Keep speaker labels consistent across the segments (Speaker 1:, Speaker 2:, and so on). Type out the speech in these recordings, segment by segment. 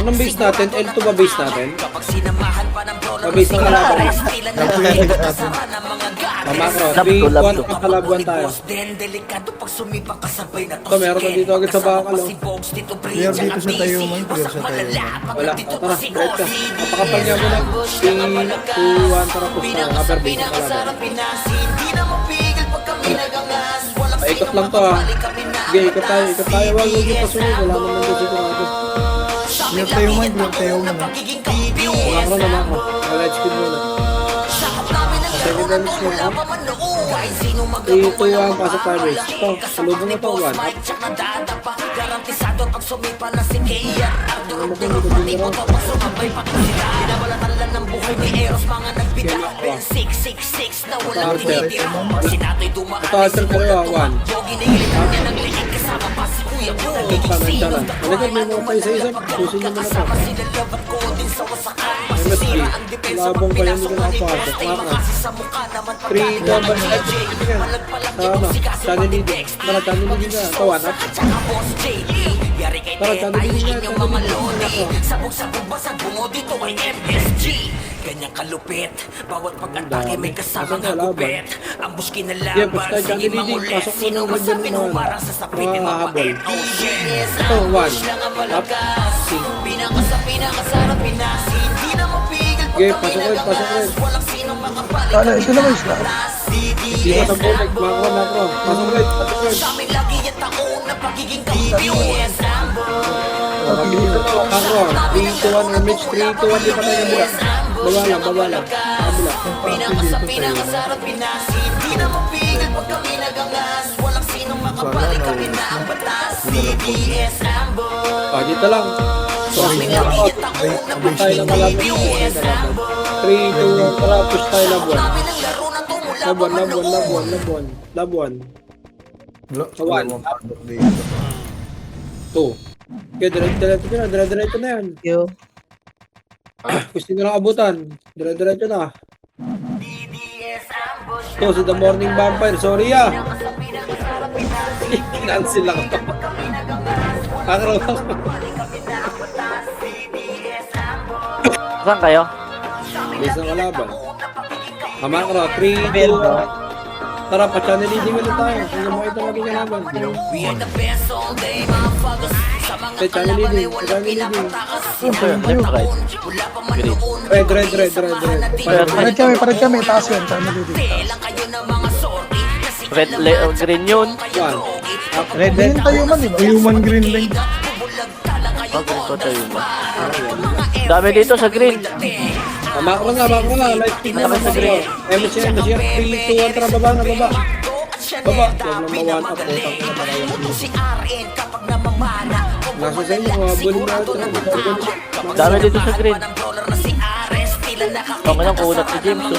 Speaker 1: Anong base natin? L2 ba base natin? Ba-base ng kalaban. Mamakro. 3-1 kakalabuan tayo. Ito, meron na dito agad sa bakal.
Speaker 2: Clear dito sa tayo man. Clear sa tayo man.
Speaker 1: Wala. Tara, right ka. Napakapal niya mo lang. 3-2-1, tara push na. Upper base ng kalaban. Paikot lang to ha. Sige, ikot tayo. Ikot tayo. Wag yung pasunod. Wala naman dito sigurado.
Speaker 2: Clear tayo man. Clear tayo man.
Speaker 1: Makro na makro. Light speed muna. Second damage mo ha. 3-2-1, pasok tayo base. Ito, salubong na to. 1 up.
Speaker 3: Garantisado pag sumipa na si Kaya Arturo
Speaker 1: Ano
Speaker 3: Duro palibot o pag sumabay pakusita Binabalatan lang ng buhay ni Eros mga nagbita Ben 666 na walang tinitira Pag sinato'y dumaan
Speaker 1: Ito, alter ko yun. 1.
Speaker 3: Yogi nililitan niya ng liit kasama pa si Kuya Bo Nagiging sino na
Speaker 1: Halika, may mga pa isa-isa. Susin nyo muna to.
Speaker 3: Kasama sila labat ko din sa wasakan
Speaker 1: MSG.
Speaker 3: Masisira ang depensa pag
Speaker 1: Labong pa yan,
Speaker 3: pinasok
Speaker 1: hindi
Speaker 3: ni
Speaker 1: ko
Speaker 3: Best
Speaker 1: nakapasok.
Speaker 3: Ay
Speaker 1: Makro.
Speaker 3: makasi sa mukha naman
Speaker 1: 3 double step. Tama. Channel leading. Tara, channel leading na. Ito, 1 up.
Speaker 3: Tsaka Boss JD Yari kay
Speaker 1: Tara,
Speaker 3: Ted
Speaker 1: channel leading na.
Speaker 3: Tayin yung mga lodi Sabog-sabog basag bungo dito ay MSG Ganyang kalupit Bawat pag-atake may kasamang
Speaker 1: Pasok na,
Speaker 3: hagupit Ang buski na
Speaker 1: Yeah,
Speaker 3: laban
Speaker 1: basta channel
Speaker 3: Sige
Speaker 1: leading.
Speaker 3: mangulit
Speaker 1: Pasok mo
Speaker 3: Sino
Speaker 1: ng
Speaker 3: masabi
Speaker 1: ganyan
Speaker 3: nung
Speaker 1: naman.
Speaker 3: parang sa sapitin
Speaker 1: Mahahabol.
Speaker 3: mapapait Oh yes
Speaker 1: Ito, 1
Speaker 3: lang ang malakas Pinaka sa pinakasarap Pinas Hindi na mapigil
Speaker 1: Okay, pasok ulit, pasok ulit.
Speaker 3: Walang sinong makabalik
Speaker 2: Ano, ito naman isla.
Speaker 1: Hindi ko sa bullet. Makro, makro. Pasok ulit, pasok ulit.
Speaker 3: Sa amin lagi yung taon na pagiging kampiyon Yes, Rambo
Speaker 1: Makro. 3-2-1 image. 3-2-1. Di pa tayo mula. Baba lang, baba lang. Kabila.
Speaker 3: Pinaka sa pinakasarap Pinas Hindi na mapigil pag kami nagangas Walang sinong makabalik kami na ang batas CDS Rambo
Speaker 1: Ah, dito lang. So,
Speaker 3: Lagi yung taon na
Speaker 1: push tayo ng kalaban.
Speaker 3: Yes, Rambo
Speaker 1: 3-2-1. Tara, push tayo labuan.
Speaker 3: Namin ang laro na tumula
Speaker 1: Labuan, labuan, labuan, labuan. Labuan. Sa 1.
Speaker 2: Dalawang padlock dito.
Speaker 1: 2. Okay, diretso na. Diretso na yan.
Speaker 4: Yo.
Speaker 1: Gusto nyo lang abutan. Diretso na.
Speaker 3: DDS ambush
Speaker 1: Ito, si The Morning Vampire. Sorry ah. Cancel lang ako. Pakaraw lang ako.
Speaker 4: Saan kayo?
Speaker 1: Base ng kalaban. Hamakro, 3, 2, tara, pa-channel leading ulit tayo. Hindi mo ito maging kalaban.
Speaker 3: We are the best all day mga fagos Sa mga
Speaker 1: Okay, channel
Speaker 3: kalaban ay
Speaker 1: leading,
Speaker 3: walang
Speaker 1: channel leading.
Speaker 3: pinapatakas
Speaker 4: Left to right.
Speaker 3: Wala pa man noon
Speaker 1: Red.
Speaker 2: Pared kami. Taas yan. Channel dito.
Speaker 3: Telang kayo ng mga sorry Kasi
Speaker 4: Red, green yun.
Speaker 1: One.
Speaker 2: Red din tayo man, di ba? Human green lang.
Speaker 3: bubulag talang kayo
Speaker 4: Oh, green ko tayo ba? Dami dito sa green.
Speaker 1: Hamakro nga. Light speed na lang sa green. MC, 3, 2, 1, tara, baba na, baba. Baba. Huwag lang ma-1 up. Putang ina pa kayo.
Speaker 3: Si RN kapag namamana
Speaker 1: Nasa sa inyo, mga bully na ito.
Speaker 4: Dami dito sa green.
Speaker 3: Ang brawler na si Ares Tila nakakita
Speaker 4: Tama ng kunat ni James. Oh.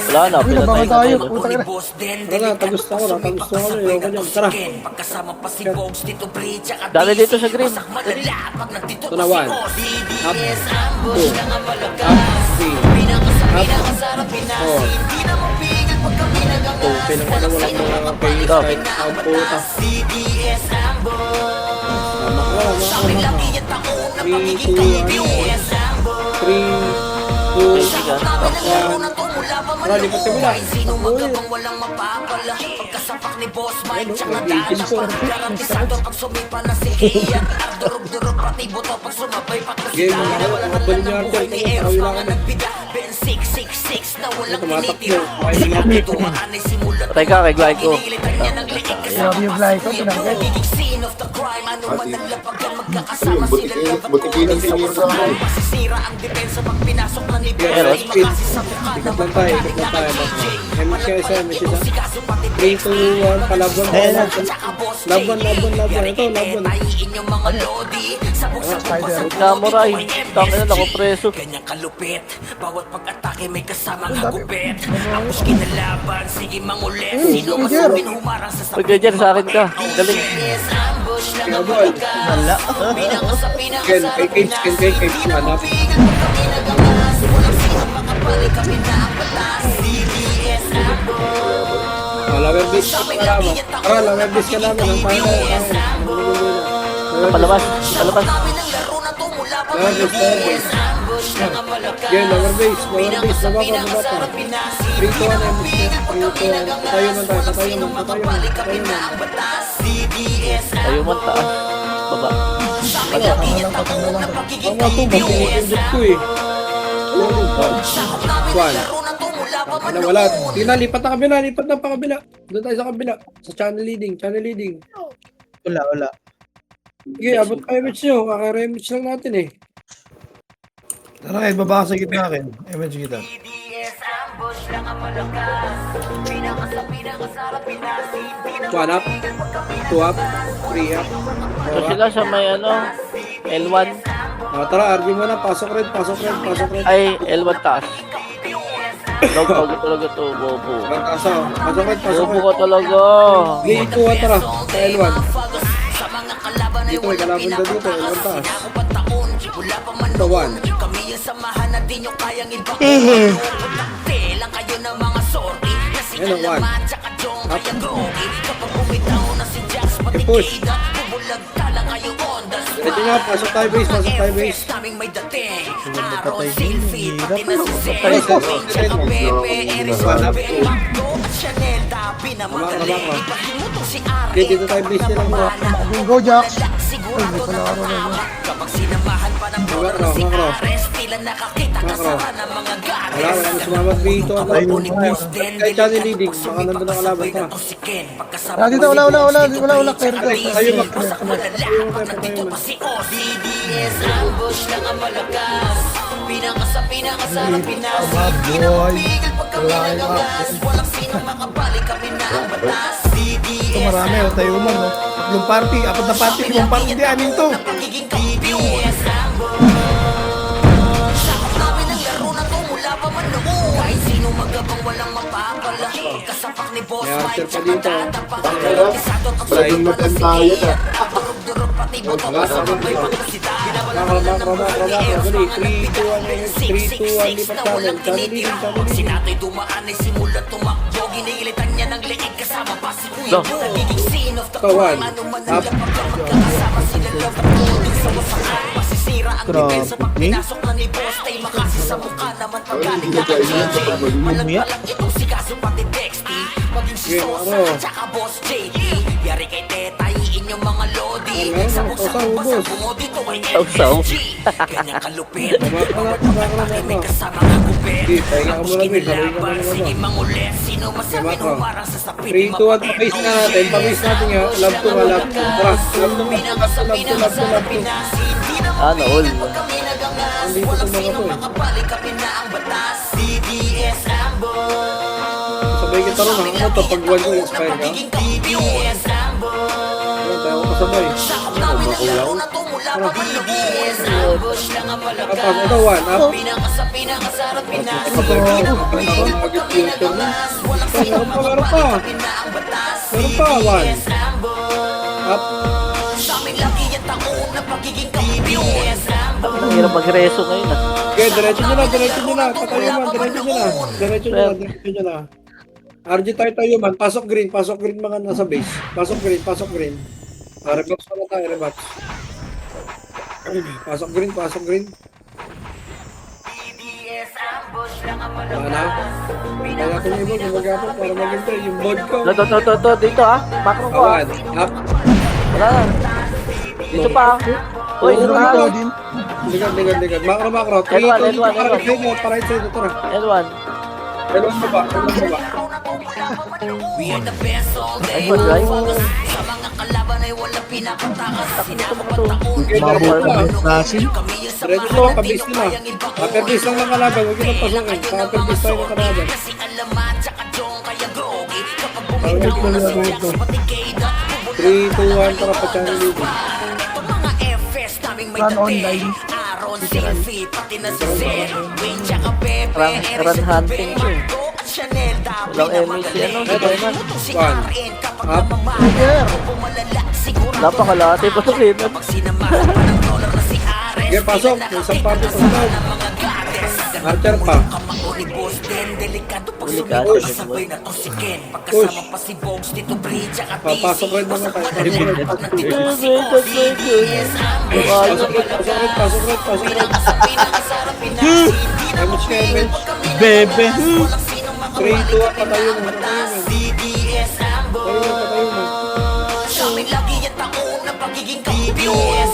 Speaker 4: Wala na,
Speaker 2: Uy,
Speaker 4: pinatay
Speaker 2: nabangon
Speaker 4: na
Speaker 2: tayo.
Speaker 4: tayo.
Speaker 2: Puta ka na.
Speaker 3: Boss Den
Speaker 1: Tara na, tagusto ko na. Tagusto ko na. Ayoko niyan. Tara.
Speaker 3: Pagkasama pa si Bogs dito Bridge tsaka
Speaker 4: Dami dito sa green.
Speaker 3: Masak malala pag nagtito
Speaker 1: Ito na,
Speaker 3: pa si
Speaker 1: 1.
Speaker 3: Boss
Speaker 1: Up.
Speaker 3: Yes, ambush
Speaker 1: 2.
Speaker 3: lang ang
Speaker 1: Up.
Speaker 3: malakas
Speaker 1: 3.
Speaker 3: Pinaka sa
Speaker 1: Up.
Speaker 3: pinakasarap Pinas
Speaker 1: Oh.
Speaker 3: Hindi na mapigil pag kami nagangas
Speaker 1: Okay lang na walang mga face kahit ang puta.
Speaker 3: CDS ambush
Speaker 1: Hamakro.
Speaker 3: Sa amin lagi yung taon na
Speaker 1: 3,
Speaker 3: pagiging
Speaker 1: 2, 1.
Speaker 3: kampiyon
Speaker 1: 3, 2,
Speaker 3: Namin ang laro na to mula pa man
Speaker 1: Tara, lipat ka muna.
Speaker 3: Ay sino magabang walang mapapala Pagkasapak ni Boss Mike tsaka
Speaker 1: nag-iigil ko.
Speaker 3: Garantisado pag sumipa na si Ian Durog-durog pati buto pag sumabay
Speaker 1: Game,
Speaker 3: pakusita
Speaker 1: mga kapal niya,
Speaker 3: buhay ni
Speaker 1: Arthur.
Speaker 3: Eros
Speaker 1: Tawila
Speaker 3: mga
Speaker 1: ka na.
Speaker 3: nagbida Ben 666 na walang
Speaker 1: Tumatakbo.
Speaker 3: tinitira
Speaker 1: Ay,
Speaker 3: Sinabi dumaan ay simulat
Speaker 4: Patay ka kay Glyco.
Speaker 3: Inilitan niya ng liig
Speaker 2: Grabe
Speaker 3: kasama
Speaker 2: yung
Speaker 3: pa
Speaker 2: Glyco,
Speaker 3: si Kuya
Speaker 2: tinanggal.
Speaker 3: Bo Giging scene of the crime Ano man ang lapagan magkakasama
Speaker 5: Ayun,
Speaker 3: sila labat
Speaker 5: butikinan
Speaker 3: sa
Speaker 5: senior
Speaker 3: wasakan
Speaker 5: sa akin.
Speaker 3: Masisira ang depensa pag pinasok na ni Boss
Speaker 1: Pero
Speaker 3: Ay
Speaker 1: speed.
Speaker 3: makasi sa mukha
Speaker 1: Ikot lang tayo. Ikot lang tayo. MKS, MKS. 3, 2, 1. Kalaban. Laban. Ito, laban.
Speaker 4: Samurai. Tangina na ako preso.
Speaker 3: Ganyang kalupit Bawat pag-atake may kasamang hagupit Ang buski na laban Sige mangulit Sino masubin humarang sa
Speaker 4: Pag ganyan sa akin ka. Galing.
Speaker 3: Yes, ambush lang ang
Speaker 1: Boy.
Speaker 3: malakas Pinaka sa
Speaker 1: Ken, kay Cage, hanap.
Speaker 3: Pigil pag kami nagangas Walang sino makabalik kami na ang batas CDS ambush
Speaker 1: Lower base ka naman. Tara, lower base ka namin. Ang pangalan.
Speaker 4: Palabas. Palabas.
Speaker 3: Namin ang laro na to mula pa
Speaker 1: Game, lower base, baba pa. 3-2-1 MSC, 3-2-1. Tayo man.
Speaker 4: Tayo man taas. Baba.
Speaker 1: Ang mga to, mapinit ko eh. Swan. Wala. Lipat na pa kabila. Doon tayo sa kabila. Sa channel leading.
Speaker 2: Wala.
Speaker 1: Sige, abot kayo match nyo. Kaka-rematch lang natin eh.
Speaker 5: Tara kahit baba ka sa gitna akin. Image kita.
Speaker 1: One up, 2 up, 3 up.
Speaker 4: So sila sa may L1.
Speaker 1: Tara, RB mo na. Pasok red.
Speaker 4: Ay, L1 taas. Talaga to, bobo.
Speaker 1: Pasok red.
Speaker 4: Bobo ko talaga.
Speaker 1: Game 2 tara. Sa L1. Dito may kalaban na dito. L1 taas. Ito 1. Yan ang 1. Up. I-push. Ito nga, pasok tayo base. Okay, dito tayo base nila mo.
Speaker 2: Go, Jax. Ay, may palaro na yun.
Speaker 1: Makro. Wala na sumamag dito. Kahit channel leading, baka nandun ang kalaban pa.
Speaker 2: Dito, wala. Pero
Speaker 1: Tayo mag...
Speaker 5: Ito marami. Tayo man. Tatlong party. 4 na party. 5 party. Hindi, anin to.
Speaker 1: May answer pa dito.
Speaker 6: Talagang matanda yun ah.
Speaker 1: Makro. Dali, 3-2-1 lipat channel. Channel leading.
Speaker 4: No.
Speaker 1: Ito 1. Up. Game,
Speaker 4: Sausaw.
Speaker 1: Sige, pahinga ka muna, Bill. Sabi ka muna. 3-2-1, pa-base na natin. Pa-base natin nga. Love to. Tara, love to.
Speaker 4: All.
Speaker 1: Andito sa mga to eh. Sabay kita ron, ano to? Pag 1 ko, inspire ka? Ayun, tayo ko kasabay. Kapag ito 1, up. Meron pa. 1. Up.
Speaker 4: Ang hirap mag-reso ngayon
Speaker 1: Okay, diretso nyo na. Patayo man, diretso nyo na. RG tayo man. Pasok green mga nasa base. Pasok green. Rebox pa na tayo, rebox. Pasok green. Wala na. Kaya ko yung ibon, gumagapon para maganda yung board ko.
Speaker 4: To, dito Makro ko
Speaker 1: Awan, up.
Speaker 4: Wala na. Dito pa. Uy, dito
Speaker 2: ikaw
Speaker 4: pa.
Speaker 2: din.
Speaker 1: Ligad. Makro. 3,
Speaker 4: L1.
Speaker 1: 2, para ito, tara.
Speaker 4: L1.
Speaker 1: L1 baba.
Speaker 4: Ay, drive.
Speaker 1: Okay, diretso pa. Diretso na, pabase nila. Upper base lang ng kalaban, huwag yun ang pasokin. Sa upper base tayo ng kalaban. 3-2-1, tara pa channel leading.
Speaker 2: Run online.
Speaker 4: Run hunting ko eh. Walang MA si Diamond.
Speaker 1: 1, up.
Speaker 4: Napakalate pa ito
Speaker 1: Okay, pasok. May isang party sa loob. Archer pa.
Speaker 3: Kamao ni boss din, delikado pag
Speaker 4: Delikado,
Speaker 3: sumigaw,
Speaker 4: boss.
Speaker 3: sabay na to si Ken. Pagkasama pa si Bogs, Tito Bridge, at
Speaker 1: Papasok rin naman tayo. Pasok rin, pasok rin, pasok rin, pasok rin. Damage ka, damage.
Speaker 5: Bebe.
Speaker 1: 3, 2, patayo mo, patayo mo.
Speaker 3: CDS
Speaker 1: Patayo mo, patayo mo.
Speaker 3: Sa amin lagi yung taon ng pagiging kampiyon.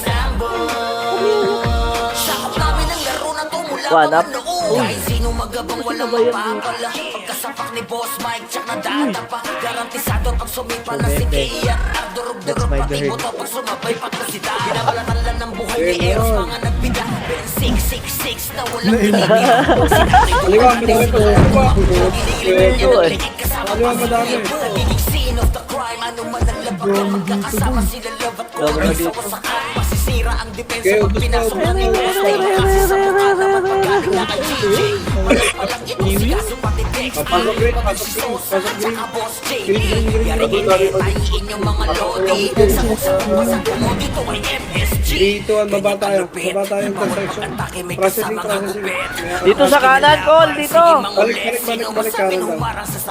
Speaker 3: Sakap namin ang laro na to mula
Speaker 4: One
Speaker 3: pa
Speaker 4: up.
Speaker 3: man noon. Kahit sino magabang walang mapapala. Pagkasapak ni Boss Mike, tsak na data pa. Garantisado pag sumipa na si Kaya. Durog-durog pati boto pag sumabay pa to si Da. Binabalatan lang ng buhay ni Eros, mga nagbida. Ben 666 na walang pinipili.
Speaker 1: Kaliwa, madami pa sa kaliwa. Kaliwa, madami.
Speaker 3: Nagiging scene of the crime. Ano man ang labag na magkakasama sila love at core. Sa wasakan, masisira ang depensa
Speaker 1: Okay,
Speaker 3: pag
Speaker 1: ubus na,
Speaker 3: pinasok
Speaker 1: ubus
Speaker 3: ng
Speaker 1: na.
Speaker 3: Eros. Kasi sa mukha naman pagkakila ka GJ. Palang ito si Kaso pati Dex.
Speaker 1: Pasok green, pasok green, pasok green.
Speaker 3: Saka Boss JD.
Speaker 1: Green, green, green.
Speaker 3: Yari tayin yung mga lodi. Sa kusang mo dito ay MSG.
Speaker 1: 3, 2, 1, baba tayo. Baba tayo yung intersection. Processing, processing.
Speaker 4: Dito sa kanan, Col, dito.
Speaker 1: Balik kanan lang.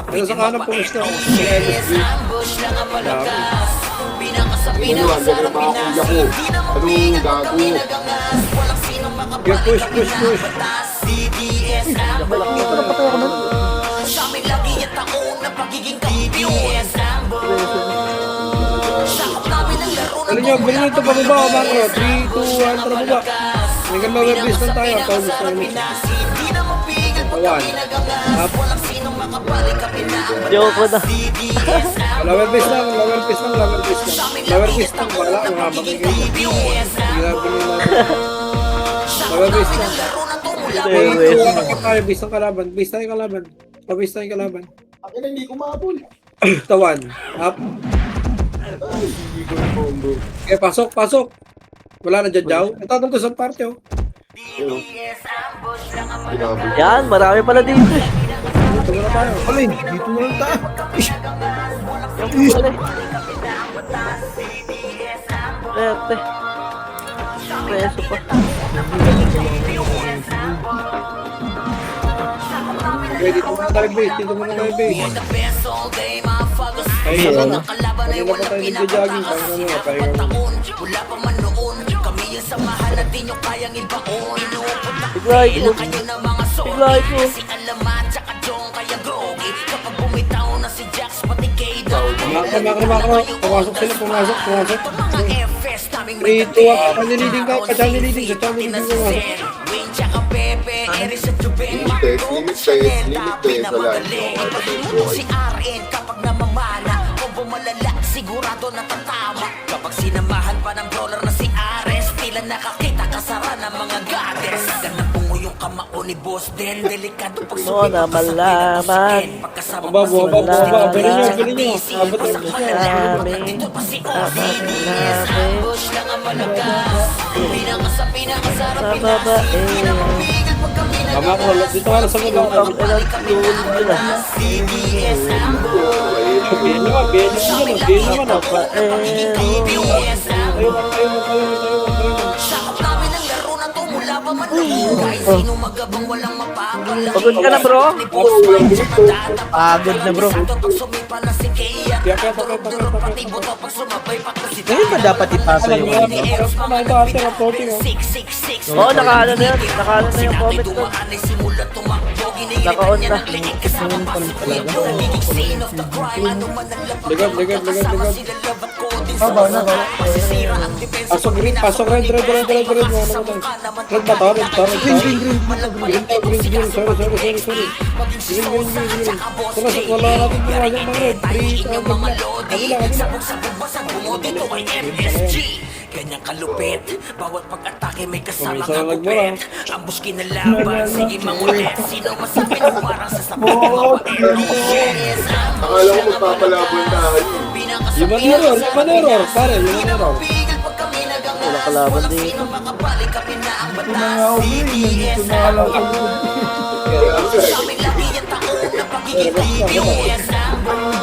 Speaker 1: Pero sa kanan, pumus na.
Speaker 3: Ambush lang ang malakas. Pinakasabi
Speaker 6: Ano,
Speaker 3: ng
Speaker 6: andyan
Speaker 3: masarap
Speaker 6: na mga
Speaker 3: Pinas.
Speaker 6: kuya ko.
Speaker 3: Hindi na
Speaker 6: Ano,
Speaker 3: mapigil pag
Speaker 6: gago.
Speaker 3: kami nagangas. Walang sinong
Speaker 1: Go,
Speaker 3: makapalik
Speaker 1: push,
Speaker 3: kami
Speaker 1: push,
Speaker 3: ng
Speaker 1: push.
Speaker 3: batas. CDS ambush. Sa amin lagi yung taon ng pagiging kampiyon. Sakap namin ang laro na
Speaker 1: Bili nyo ito pababa o macro. 3, 2, 1, tara baba. Hanggang lower base lang tayo. Paubos tayo nito.
Speaker 3: Hindi na mapigil pag kami nagangas. Walang sinong makapalik kami ng
Speaker 4: Joke ko na.
Speaker 3: CDS
Speaker 1: Lower base lang, lower base lang, lower base lang. Lower base lang, wala. Mahabang kayo kayo. Grabe nyo natin. Lower base lang. 3, 2, 1, ako tayo. Base ng kalaban. Base tayo kalaban. Pabase tayo kalaban.
Speaker 6: Akin na hindi ko mahabol.
Speaker 1: Tawan. Up.
Speaker 6: Hindi ko na combo.
Speaker 1: Okay, pasok, pasok. Wala na dyan, Jaw. Ito, ito sa party, oh.
Speaker 6: Pinabol.
Speaker 4: Yan, marami pala dito eh.
Speaker 1: Ito muna tayo.
Speaker 5: Alin, dito na lang tayo.
Speaker 4: Wala eh. Perte. Preso pa.
Speaker 1: Okay, dito muna tayo base. Dito muna tayo base. Ayun, oh. Kanina pa tayo nagja-jogging. Pahinga muna, pahinga muna.
Speaker 3: Wala pa man noon. Kami yung samahan na di nyo kayang ibaon. Inuupunta
Speaker 4: Bigay ko.
Speaker 3: kayo ng mga soul.
Speaker 4: Bigay ko.
Speaker 3: Si Alamat tsaka Jong kaya grogi. Kapag bumitaw na si Jax pati Kado.
Speaker 1: Makro, makro, makro. Pumasok sila, pumasok, pumasok.
Speaker 3: Mga FS naming
Speaker 1: 3, 2, 1. Kanya leading ka. Kanya leading. Kanya leading pumasok.
Speaker 3: Wayne tsaka Pepe. Eris at Jubeng.
Speaker 6: Limit test,
Speaker 3: Pinamadali.
Speaker 6: limit test.
Speaker 3: Ipagin mo si RN kapag namamana. Kung bumalala, sigurado natatama. Kapag sinamahan pa ng brawler na si Ares, tila nakakita kasara ng mga goddess. Ganang pungo yung kamao ni Boss Den. Delikado pag
Speaker 4: No, na malaman.
Speaker 3: Pagkasama
Speaker 1: Baba,
Speaker 3: pa si
Speaker 1: baba,
Speaker 3: Boss
Speaker 1: baba.
Speaker 3: Den.
Speaker 1: Bili nyo, bili nyo.
Speaker 3: Busy,
Speaker 1: Abot
Speaker 3: pasak
Speaker 1: lang.
Speaker 3: malala. Dito pa si ODDS. Ambush lang ang malakas. Pinakasarap
Speaker 4: Sa baba eh.
Speaker 1: Tama ko. Dito ka na sa mga.
Speaker 4: Ang ilang yun yun ah.
Speaker 3: CDS
Speaker 1: Bihin naman, bihin naman. Bihin naman, oh. Tayo, tayo, tayo.
Speaker 3: Sakap namin ang laro na to mula pa man noon. Kahit sino magabang walang mapapala.
Speaker 4: Pagod ka na, bro?
Speaker 5: Pagod na, bro.
Speaker 3: Pag sumipa na si Kaya.
Speaker 1: Kaya,
Speaker 3: Durog-durog pati buto pag sumabay pa to si
Speaker 5: Ngayon ba dapat ipasa yung
Speaker 1: Alam
Speaker 5: ano?
Speaker 1: mo, Eros pa ito after approaching, oh.
Speaker 3: 666.
Speaker 4: Oo, nakaano na yun. Nakaano na yung comment ko.
Speaker 3: Dumaan ay simula tumakbo. Ginigilitan
Speaker 4: Naka-on
Speaker 3: niya
Speaker 4: na.
Speaker 3: ng liig kasama pa si Kuya Bro. Nagiging scene of the crime. Ano man ang labag
Speaker 1: Ligad, ligad, ligad,
Speaker 3: kasama
Speaker 1: ligad.
Speaker 3: sila love at coding sa wasakan. Masisira ang depensa
Speaker 1: Pasok green, pasok red, red, red, red, red. Ano ba tayo? Red ba to? Red to? Green, green, green. Green to, green, green. Sorry, sorry, sorry, sorry. Green, green, green, green. Tara, wala natin pumasok ng red. 3, 2, 1. Kabila, kabila.
Speaker 3: Sabog-sabog basag bungo dito ay MSG. Ganyang kalupit. Bawat pag-atake may kasamang
Speaker 1: Pamisa na nagmura.
Speaker 3: agupit. Ambus kinalaban. Sige mangulit. Sino masabi ng parang sa sapit ng mga
Speaker 6: Akala ko magpapalaban tayo.
Speaker 1: Human error, human error. Pare, human error.
Speaker 4: Wala kalaban dito.
Speaker 5: Ito na nga uli, nandito na lang ako.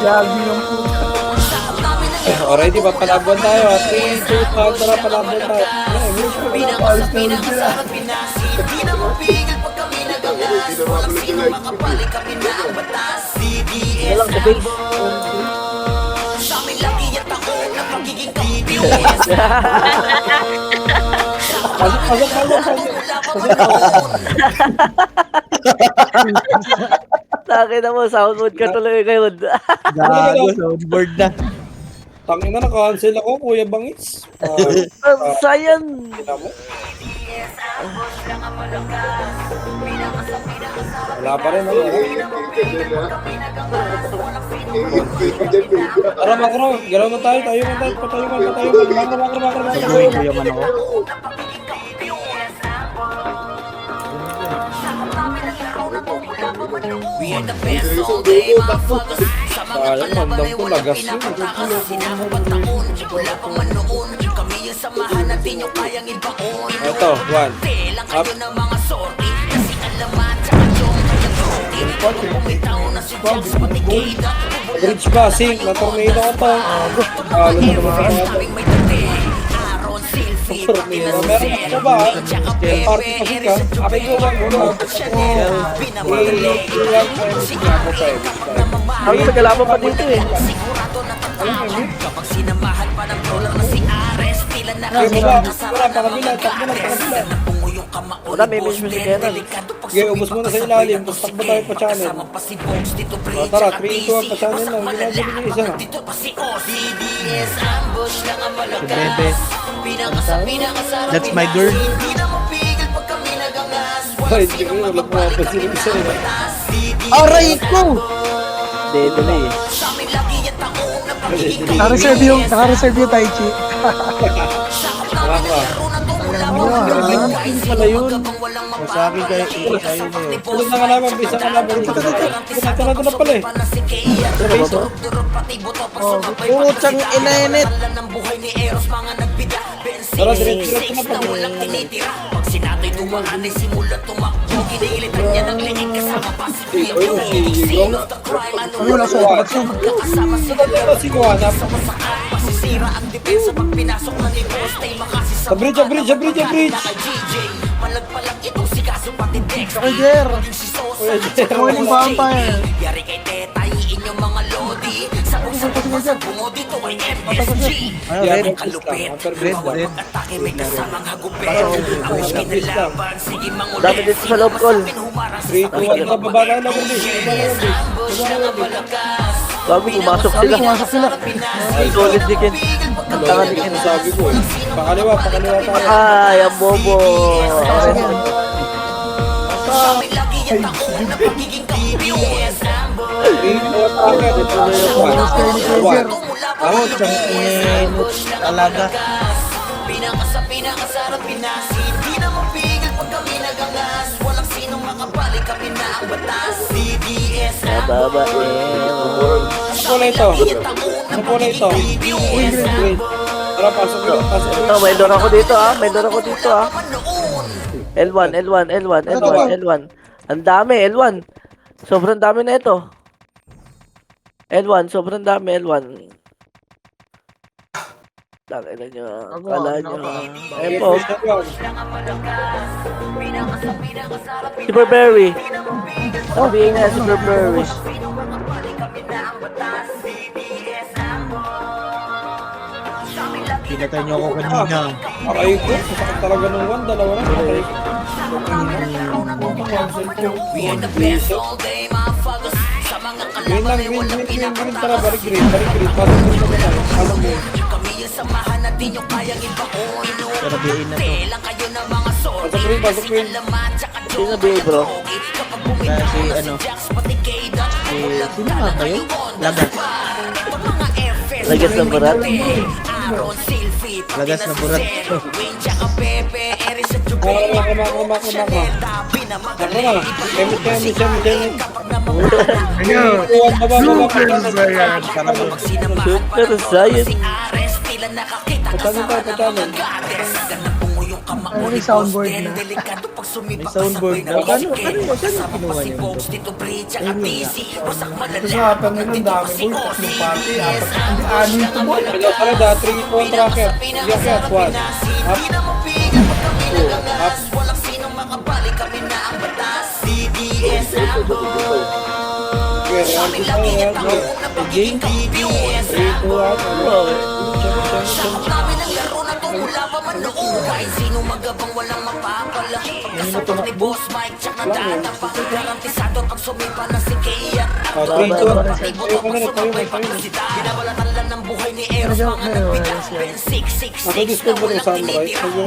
Speaker 5: Jogging ang puta.
Speaker 1: Alrighty, papalaban tayo. 3, 2, 1. Tara, palaban tayo.
Speaker 5: Alis na ulit sila.
Speaker 6: Hindi na mapulog yung light speed.
Speaker 4: Ano lang sa base?
Speaker 3: Sa amin lagi at ako na pagiging kampiyon.
Speaker 4: Takin na mo, soundboard ka tuloy ngayon.
Speaker 7: Gago, soundboard na.
Speaker 1: Tangin na, na-cancel ako, Kuya Bangis.
Speaker 4: Sayan!
Speaker 1: Ina mo. Wala pa rin, wala. Tara, makro. Galaw na tayo. Tayo man. Makro.
Speaker 7: Sabuhin ko yung ano ko.
Speaker 3: We are the best all day, motherfuckers. Sa mga
Speaker 1: Sayang,
Speaker 3: kalaban
Speaker 1: ramdam
Speaker 3: ay
Speaker 1: ko,
Speaker 3: walang
Speaker 1: lagas yun.
Speaker 3: pinapatakas. Sinakapag taon, wala pang manoon. Kami yung samahan natin yung kayang ibaon.
Speaker 1: Ito, one.
Speaker 3: Telang kayo ng mga sorry. Kasi alaman, tsaka yung kayang sorry. Bumitaw na si Jax, pati Kida.
Speaker 1: Bridge passing. Na-tornado ko to. Halo na naman sa mga to.
Speaker 3: Sabing may dati. Aaron, Silvi, pati na si
Speaker 1: Meron
Speaker 3: Zel.
Speaker 1: ako ba?
Speaker 3: Tsaka
Speaker 1: Party
Speaker 3: Pepe,
Speaker 1: kasi
Speaker 3: Eris
Speaker 1: ka.
Speaker 3: at
Speaker 1: Akin ko ba? Uno.
Speaker 3: Chanel. Pinamagaling.
Speaker 4: Ang nagalaban pa dito eh.
Speaker 3: Sigurado na tatawag kapag sinamahan pa ng brawler na si Ares. Tila na
Speaker 1: Okay,
Speaker 3: kasi
Speaker 1: baba.
Speaker 3: kasama
Speaker 1: Wala, pakabila. Takbo na, pakabila.
Speaker 3: Punguyong kamao
Speaker 4: Wala,
Speaker 3: ni
Speaker 4: may
Speaker 3: Boss
Speaker 4: mismo si
Speaker 3: Ben.
Speaker 4: Kenan.
Speaker 3: Delikado pag
Speaker 1: Okay, ubos muna sa ilalim. Tapos takbo tayo pa channel.
Speaker 3: Kasama pa si Box, Tito Bray,
Speaker 1: O, tara,
Speaker 3: tsaka
Speaker 1: 3 to 1 pa
Speaker 3: DC.
Speaker 1: channel lang.
Speaker 3: Wasak
Speaker 1: Ginagawa niyo isa.
Speaker 3: malala. Dito pa si Ozzy. CDS, ambush lang ang
Speaker 7: Bebe.
Speaker 3: malakas. Pinakasarap.
Speaker 7: That's my girl.
Speaker 3: Hindi na mapigil pag kami nagangas.
Speaker 1: Ay, hindi ko wala pa pa sila isa.
Speaker 7: Aray ko!
Speaker 4: Dito na eh.
Speaker 3: Sa amin lagi at ako na pagiging
Speaker 2: Naka-reserve yung Tai Chi.
Speaker 7: Pala yun. Sa akin kayo, kayo na yun.
Speaker 1: Tulog na kalaban, bisa kalaban. Ito na pala eh.
Speaker 7: Putsang inainit.
Speaker 1: Tara, diretso na pag
Speaker 3: Pag sinato'y dumaan ay simula tumakbo. Ginilitan niya ng liig kasama pa si Kuya
Speaker 1: Oy,
Speaker 3: Blue.
Speaker 1: si Yigong.
Speaker 3: Scene of the crime, ano
Speaker 2: Ano wala sa otak yun?
Speaker 3: magkakasama si
Speaker 1: Ito si Kuwana.
Speaker 3: Masisira ang depensa pag pinasok na ni Boss Tay makasi
Speaker 1: Sa bridge, sa bridge, sa bridge, sa bridge.
Speaker 3: Naka GJ, malagpalag itong si Kaso pati Dex.
Speaker 2: Roger.
Speaker 3: Maging si Sosa,
Speaker 2: Morning vampire.
Speaker 3: yari kay Tetay, inyong mga lodi. Sabog-sabog sa bungo dito ay MSG. Yari kalupit, bawat atake may kasamang hagupit. Ang uskin na laban, sige mangulit.
Speaker 4: Dami dito sa loob call.
Speaker 1: 3 to 1 na baba na lang ulit.
Speaker 4: Bago pumasok sila. Solid ni Ken. Ang tanga ni Ken.
Speaker 1: Sabi ko eh. Pakaliwa tayo.
Speaker 4: Ay, ang bobo.
Speaker 7: Putsang init. Talaga.
Speaker 3: Pinakasarap pinasin. Di na mapigil pag kami nagangas. Walang sinong makabalik kami na ang batas. CDS
Speaker 4: Baba eh.
Speaker 1: Ano po na ito? Ano po na ito? Green. Tara, pasok ko. Pasok ko.
Speaker 4: Ito, may door ako dito ah. May door ako dito ah. L1, L1, L1, L1, L1. Ang dami, L1. Sobrang dami na ito. L1, sobrang dami, L1. Takina nyo. Kala nyo. Ayun po. Super Berry. Sabihin nga, Super Berry.
Speaker 7: Pinatay niyo ako kanina.
Speaker 1: Pakay ko. Masakit talaga nung 1. Dalawa na. Pakay ko.
Speaker 3: We are the best all day, motherfuckers. Sa mga
Speaker 1: Green lang,
Speaker 3: kalaban ay
Speaker 1: green,
Speaker 3: walang
Speaker 1: green, green, green.
Speaker 3: pinapatakas.
Speaker 1: Tara, balik green. Balik green. Pasok ko na tayo. Pasok green.
Speaker 3: Kami yung samahan natin yung kayang ibaon.
Speaker 7: Pero biin na to.
Speaker 3: Telang kayo ng mga sorry.
Speaker 1: Pasok green, pasok green.
Speaker 3: Alaman, tsaka
Speaker 4: Sino na BA bro?
Speaker 3: kapag bumitaw
Speaker 7: Si
Speaker 3: na
Speaker 7: ano?
Speaker 3: si Jax, pati Keda.
Speaker 7: Sino nga kayo? Lagas.
Speaker 3: Pag mga FS,
Speaker 4: Lagas ng barat?
Speaker 3: Aaron, Silvi, pati
Speaker 7: Lagas
Speaker 3: na
Speaker 7: ng
Speaker 3: si
Speaker 7: barat.
Speaker 3: Zed. Wayne, tsaka Pepe, Eris at Jubei.
Speaker 1: Mako.
Speaker 3: Chanel, Dabi na
Speaker 1: Ako na.
Speaker 3: magaling.
Speaker 1: Kemit.
Speaker 3: Kapag namamalan,
Speaker 2: Super Saiyan.
Speaker 3: kapag sinamahan pa
Speaker 4: Super
Speaker 3: ng
Speaker 4: Saiyan.
Speaker 3: si Ares, tila nakakita
Speaker 1: Patano tayo, patano.
Speaker 3: Gades, ganang punguyong kamao
Speaker 2: May
Speaker 3: ni
Speaker 2: soundboard
Speaker 3: Boss Ben.
Speaker 2: na.
Speaker 3: Delikado pag sumipa
Speaker 7: May soundboard
Speaker 3: kasabay
Speaker 7: na.
Speaker 3: ng
Speaker 7: Paano-
Speaker 3: Ken.
Speaker 7: paano- paano
Speaker 3: Kasama
Speaker 7: kinuha
Speaker 3: pa si
Speaker 7: niyo
Speaker 3: Box,
Speaker 7: ito?
Speaker 3: Tito Bridge, tsaka TC. Wasak malala.
Speaker 5: Usapan nila, ang dami boy, tatlong party, apat, hindi, anim to boy.
Speaker 1: Tara, da. 3 to 1 tracker. Yakyat. 1. Up.
Speaker 3: Di na mapigil pag kami
Speaker 1: 2. Up.
Speaker 3: nagangas. Walang sinong makabalik kami na ang batas.
Speaker 1: Okay, RG tayo, RG. 3, 2, 1.
Speaker 3: Kahit sino magabang walang mapapala. Pagkasapak ni Boss Mike, tsak na dadapa. Garantisado pag sumipa na si Kaya.
Speaker 1: 3, 2, 1. Tayo ka na, tayo ka.
Speaker 3: Binabalatan lang ng buhay ni Eros, mga nagbitak. Ben 666
Speaker 1: Ako Discord ba ng Samurai?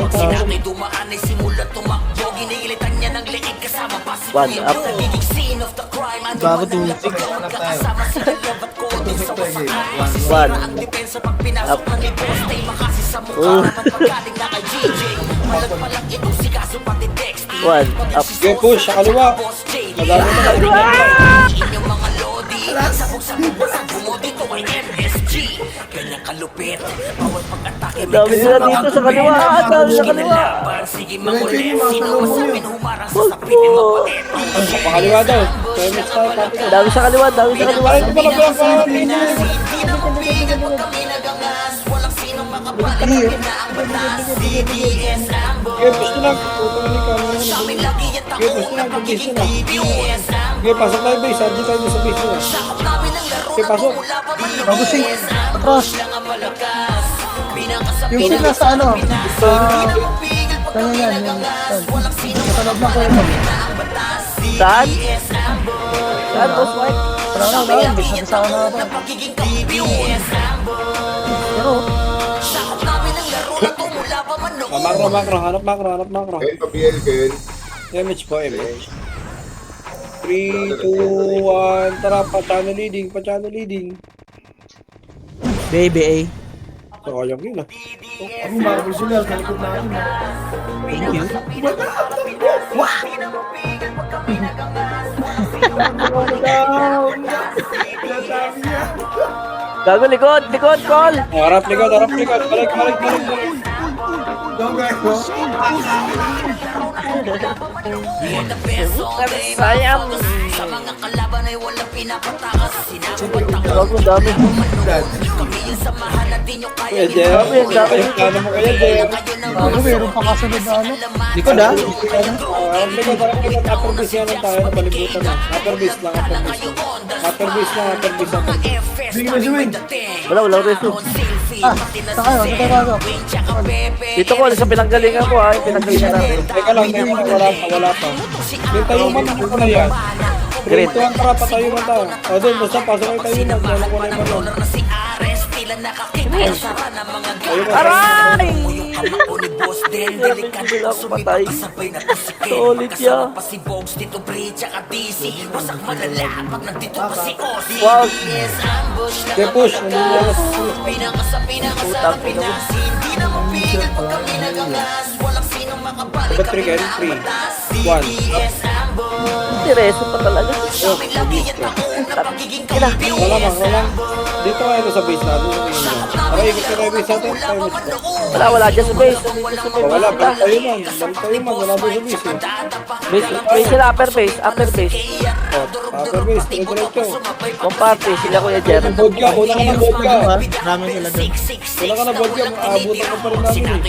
Speaker 3: Sinakay dumaan ay simula tumakbo. Ginilitan niya ng leeg kasama pa si
Speaker 4: One
Speaker 3: Kuya
Speaker 4: up.
Speaker 3: Joe. Nagiging scene of the crime. Ano
Speaker 7: Bago
Speaker 3: man ang
Speaker 7: tumitik.
Speaker 3: labag, magkakasama sila labat ko. Di sa wasakan.
Speaker 4: One.
Speaker 3: Masisira ang depensa pag pinasok ng libos. Tay makasi sa mukha naman pagkaling na kay GJ. Malag itong si Kaso pati Dexty.
Speaker 4: One up.
Speaker 1: Okay, push, sa kaliwa.
Speaker 3: Boss JD.
Speaker 1: Madami na kayo.
Speaker 3: Inyong mga lodi. Sabog-sabog basag bumo dito ay MSG. Ganyan kalupit. Bawal pag-atake may
Speaker 4: Dami sila dito sa kaliwa. Dami sa kaliwa.
Speaker 3: Sige mangulit. Sino masapin humarang sa sapin
Speaker 4: Wag
Speaker 3: ni
Speaker 4: po.
Speaker 3: mapalit.
Speaker 1: Pakaliwa daw. Tayo mix tayo, tapos ko.
Speaker 4: Dami sa kaliwa. Dami sa kaliwa.
Speaker 1: Ay, ito pala, pala.
Speaker 3: Hindi na mapigil pag kami nagangas. Walang sinong makabalik. Kami na ang batas. DDS Rambo.
Speaker 1: Okay, push na lang. Tutulungan ka.
Speaker 3: Sa amin lagi yung takot na pagiging DDS Rambo.
Speaker 1: Okay, pasok tayo base. RG tayo sa base nila.
Speaker 3: Sakop namin ang laro
Speaker 1: Okay,
Speaker 3: na
Speaker 1: pasok.
Speaker 3: mula pa man noon.
Speaker 2: Bago si
Speaker 3: DDS Rambo.
Speaker 2: Atras.
Speaker 3: Lang ang malakas. Pinakasabi
Speaker 2: Yung sila sa ano?
Speaker 3: Hindi na mapigil pag kami
Speaker 2: Yan, yan,
Speaker 3: nagangas.
Speaker 2: yan.
Speaker 3: Walang sinong
Speaker 2: Katalog na ko
Speaker 3: makabalik.
Speaker 2: yun.
Speaker 3: Kami na ang batas.
Speaker 4: Saan?
Speaker 3: DDS Rambo.
Speaker 4: Saan, Boss Mike?
Speaker 2: Parang
Speaker 3: Sa
Speaker 2: na,
Speaker 3: amin lagi
Speaker 2: bisa
Speaker 3: yung
Speaker 2: bisa na
Speaker 3: takot
Speaker 2: ako.
Speaker 3: na pagiging kampiyon. DDS Rambo.
Speaker 2: Pero,
Speaker 3: Sakop namin ang laro na to mula pa man noon.
Speaker 1: Makro, makro. Hanap makro, hanap makro.
Speaker 6: Ken, pa-BL, Ken.
Speaker 1: Image po, image. 3, 2, 1. Tara, pa-channel leading, pa-channel leading.
Speaker 7: Baby A.
Speaker 1: So, kayang yun ah.
Speaker 5: Ako marble sila sa likod namin.
Speaker 7: Thank you.
Speaker 4: Gago, likod. Likod, call.
Speaker 1: Oh, harap likod, harap likod. Balik, balik, balik, balik.
Speaker 5: Go guys.
Speaker 4: Sayang.
Speaker 3: Sa mga kalaban ay walang pinapatakas. Sinabot ang
Speaker 4: Gago, dami.
Speaker 3: kami yung samahan na di nyo kaya.
Speaker 1: Kuya Jeff, plano mo kaya, Jeff.
Speaker 2: ano, meron pa kasunod na ano.
Speaker 7: Likod ah.
Speaker 1: Harap likod, harap likod. Upper base yan lang tayo, napalibutan na. Upper base lang, upper base lang. Upper base lang, upper base lang.
Speaker 4: Wala reso.
Speaker 2: Saan kayo? Saan kayo bago?
Speaker 4: Dito ko, sa pinanggalingan ko ha. Yung pinanggalingan natin.
Speaker 1: Teka lang, wala pa, wala pa. Yung tayo man, ano ko na yan?
Speaker 4: Green.
Speaker 1: Ito ang tara, patayo man tayo. O doon, basta pasok kayo tayo man. Dala ko na yung balon.
Speaker 3: Si Ares, tila nakakikasara ng mga
Speaker 4: Aray!
Speaker 3: Ako ni Boss Den, delikado
Speaker 4: Bigla ako
Speaker 3: sumita
Speaker 4: patay.
Speaker 3: kasabay na to si Ken.
Speaker 4: Solid
Speaker 3: Kasama
Speaker 4: yan.
Speaker 3: pa si Bogs, Tito Bri, tsaka DC. Wasak malala pag nandito pa si Ozzy.
Speaker 4: Wow.
Speaker 3: Yes, ambush lang
Speaker 1: Okay,
Speaker 3: ang
Speaker 1: push.
Speaker 3: malakas. Pinaka sa
Speaker 4: Putang ina mo.
Speaker 3: Pinas. Hindi na mapigil pag kami nagangas. Walang sinong makabalik.
Speaker 1: Dapat three, Ken? Three. One.
Speaker 3: Yes, ambush.
Speaker 4: Tireso pa talaga.
Speaker 3: Sa amin lagi yung takot na pagiging
Speaker 1: Wala
Speaker 3: kampiyon.
Speaker 1: lang, wala lang. Dito kayo sa base natin. Sa tingin nyo. Tara, ikot ka tayo base natin. Tayo base natin.
Speaker 4: Wala dyan sa base. Nandito sa
Speaker 1: Oh, wala,
Speaker 4: base.
Speaker 1: balik tayo man. Balik tayo man. Wala doon sa base eh.
Speaker 4: Base sila, upper base. Upper base.
Speaker 1: Oh, upper base, diretso.
Speaker 4: Comparte, sila Kuya Jer.
Speaker 1: Vodka, una ka ng vodka.
Speaker 7: Ah, marami sila doon.
Speaker 1: Wala ka ng vodka, aabutan ka pa rin namin eh.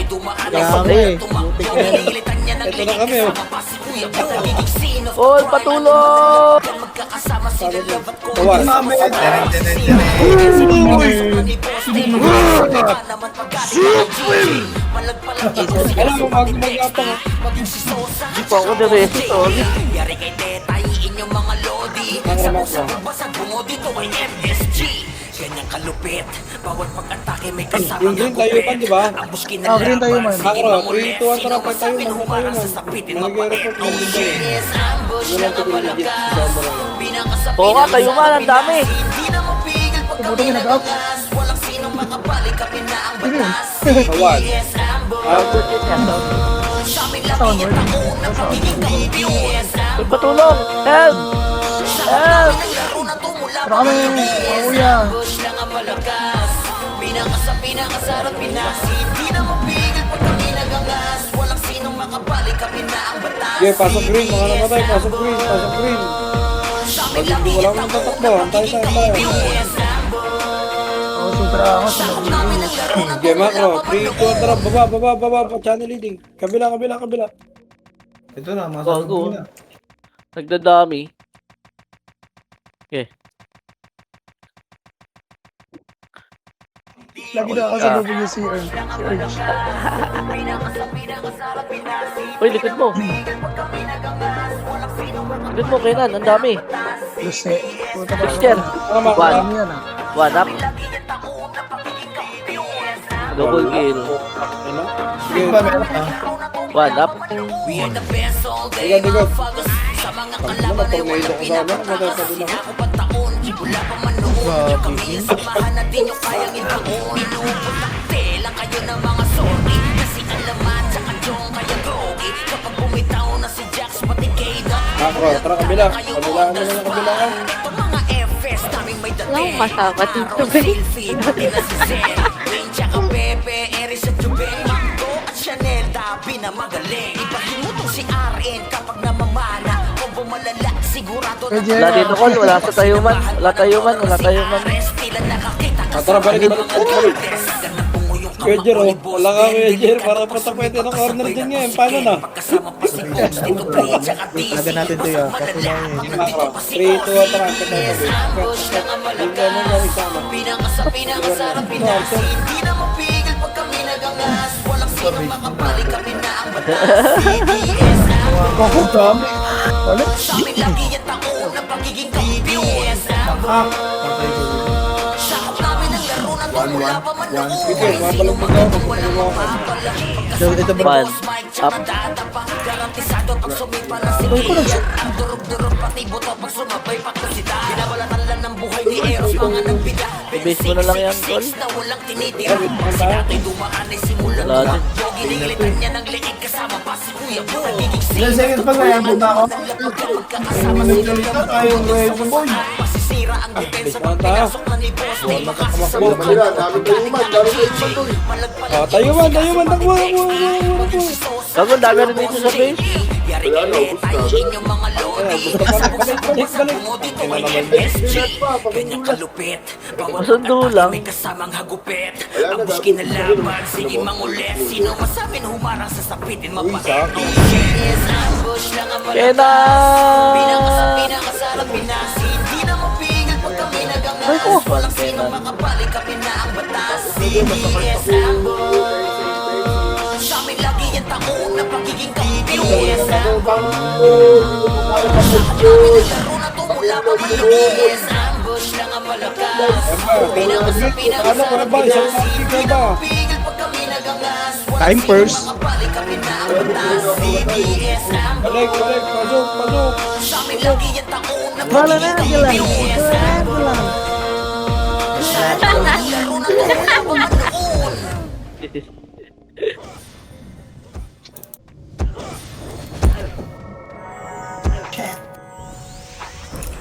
Speaker 7: Grabe. Butik na yan.
Speaker 1: Ito na kami oh.
Speaker 4: All patulong!
Speaker 1: Kawan. Alam mo, mag-apang ah.
Speaker 4: Di pa ako diretso, tol.
Speaker 3: Yari kay Tetay, inyong mga lodi. Sabog-sabog basag bungo dito ay MSG. Ganyang kalupit, bawat pag-atake may kasama.
Speaker 1: Yung green tayo man, di ba?
Speaker 3: Ang buskin
Speaker 2: Ah, green tayo man.
Speaker 1: Makro, 3, 2, 1, tara, pa tayo man. Tayo man. Nag-report man din tayo. Wala ko rin legit sa Samurai.
Speaker 4: Oo nga, tayo man, ang dami.
Speaker 3: Hindi na mapigil pag
Speaker 2: Tumutong yung nag-up.
Speaker 3: walang sinong makabalik. Kami na ang batas.
Speaker 1: Kawan.
Speaker 3: Sa amin lagi yung takot na pagiging kampiyon.
Speaker 4: All patulong! Help! Help!
Speaker 3: Laro na to mula
Speaker 2: Pero kami, kuya.
Speaker 3: Bush lang ang malakas. Pinakasarap Pinas. Hindi na mapigil pag kami nagangas. Walang sinong makabalik. Kami na ang batas.
Speaker 1: Okay, pasok green. Mga namatay, pasok green, pasok green. Hindi wala akong tatakbo. Antay tayo.
Speaker 2: Oo, super ako sa nag-iing.
Speaker 1: Okay, macro. 3, 2, 1, tara. Baba. Channel leading. Kabila.
Speaker 5: Ito na, masarap
Speaker 4: Bago.
Speaker 5: na.
Speaker 4: Nagdadami. Okay.
Speaker 2: Lagi na ako sa lubog yung si Earl.
Speaker 4: Uy, likod mo. Likod mo, Kenan. Ang dami.
Speaker 2: Luce. Puta pa.
Speaker 4: Sixter.
Speaker 1: Tama,
Speaker 4: One.
Speaker 2: Ano yan ah?
Speaker 4: One up. Double kill.
Speaker 1: Ano?
Speaker 5: Sige ba, meron ka?
Speaker 4: One up.
Speaker 1: Diga, diga. Ano na, tornado ko sa ano? Matatabi na ako. Ako, tara kabila. Kabilaan mo na ng kabilaan.
Speaker 8: Wala akong kasama dito, guys.
Speaker 2: Pwede.
Speaker 4: Wala dito, Col. Wala sa tayuman. Wala tayuman. Wala tayuman.
Speaker 1: Tara, balik. Kuya Jer, oh. Wala ka, Kuya Jer. Para patapete ng corner dyan ngayon. Paano na?
Speaker 7: Talaga natin to yun. Kasi lang yun.
Speaker 1: 3, 2, tara. Hindi ka mo gawin sama.
Speaker 2: Ako, dami. Balik.
Speaker 1: Sige, mabalog mo daw.
Speaker 7: So, ito ba?
Speaker 4: One up. I-base mo na lang yan, Col. Wala din.
Speaker 5: Ilan seconds pa na yan, punta ako. Ay, managlalita tayong reaction boy.
Speaker 1: Base mo ang taas. Wala ka kamakbo.
Speaker 6: Kabila, dami tayuman doy.
Speaker 1: Tayuman. Takbo.
Speaker 4: Gago, dami rin dito sa base.
Speaker 6: Wala na, ubus na.
Speaker 4: Masundo lang.
Speaker 3: Kasamang hagupit
Speaker 6: Wala na,
Speaker 3: Ang
Speaker 6: dami.
Speaker 3: buskin na laban Sige mangulit Sino masamin humarang sa sapitin Mapakito
Speaker 4: Kenan!
Speaker 3: Pinakasarap pinasi Hindi na mapigil pag kami nagangas Walang sino makabalik kami na ang batas CBS Ambush Sa amin lagi yung taon na pagiging kampiyon Laro na tumula pa man lumis Ambush lang ang malakas
Speaker 1: Ano ka na ba? Isang party ka ba?
Speaker 3: Pigil pag kami nagangas
Speaker 7: Time first.
Speaker 3: Makabalik kami na ang batas CBS
Speaker 1: Balik. Pasok.
Speaker 3: Sa amin lagi yung taon na
Speaker 2: Wala na,
Speaker 3: pagiging
Speaker 2: Angela.
Speaker 3: kampiyon Laro na tumula pa man noon